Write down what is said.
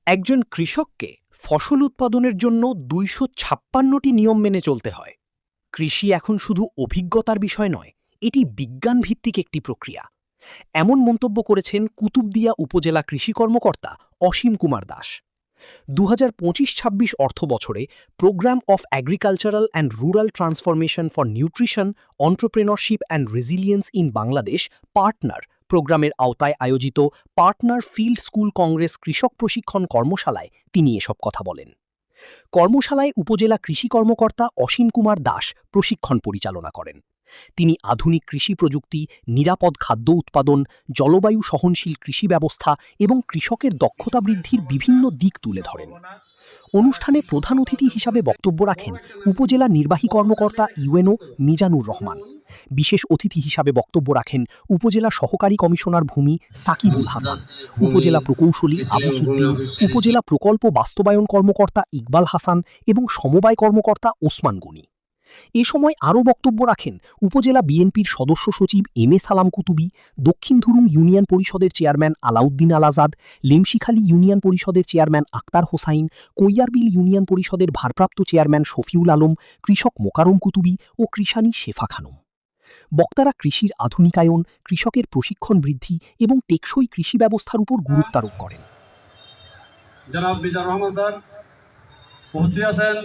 একজন কৃষককে ফসল উৎপাদনের জন্য ২৫৬টি নিয়ম মেনে চলতে হয়। কৃষি এখন শুধু অভিজ্ঞতার বিষয় নয়, এটি বিজ্ঞানভিত্তিক একটি প্রক্রিয়া। এমন মন্তব্য করেছেন কুতুবদিয়া উপজেলা কৃষি কর্মকর্তা অসীম কুমার দাস। ২০২৫-২৬ অর্থবছরে program of agricultural and rural transformation for nutrition, entrepreneurship and resilience in Bangladesh partner প্রোগ্রামের আওতায় আয়োজিত পার্টনার ফিল্ড স্কুল কংগ্রেস কৃষক প্রশিক্ষণ কর্মশালায় তিনি এসব কথা বলেন। কর্মশালায় উপজেলা কৃষি কর্মকর্তা অসীম কুমার দাস প্রশিক্ষণ পরিচালনা করেন। তিনি আধুনিক কৃষি প্রযুক্তি, নিরাপদ খাদ্য উৎপাদন, জলবায়ু সহনশীল কৃষি ব্যবস্থা এবং কৃষকের দক্ষতা বৃদ্ধির বিভিন্ন দিক তুলে ধরেন। অনুষ্ঠানে প্রধান অতিথি হিসাবে বক্তব্য রাখেন উপজেলা নির্বাহী কর্মকর্তা ইউএনও মিজানুর রহমান। বিশেষ অতিথি হিসাবে বক্তব্য রাখেন উপজেলা সহকারী কমিশনার ভূমি সাকিবুল হাসান, উপজেলা প্রকৌশলী আবুস উদ্দিন, উপজেলা প্রকল্প বাস্তবায়ন কর্মকর্তা ইকবাল হাসান এবং সমবায় কর্মকর্তা ওসমান গনি। এ সময় আরও বক্তব্য রাখেন উপজেলা বিএনপির সদস্য সচিব এম এ সালাম কুতুবী, দক্ষিণ ধুরুং ইউনিয়ন পরিষদের চেয়ারম্যান আলাউদ্দিন আল আজাদ, লেমশিখালী ইউনিয়ন পরিষদের চেয়ারম্যান আক্তার হোসাইন, কৈয়ারবিল ইউনিয়ন পরিষদের ভারপ্রাপ্ত চেয়ারম্যান শফিউল আলম, কৃষক মোকারম কুতুবী ও কৃষানী শেফা খানম। বক্তারা কৃষির আধুনিকায়ন, কৃষকের প্রশিক্ষণ বৃদ্ধি এবং টেকসই কৃষি ব্যবস্থার উপর গুরুত্বারোপ করেন। জনাব মিজানুর রহমান স্যার উপস্থিত আছেন।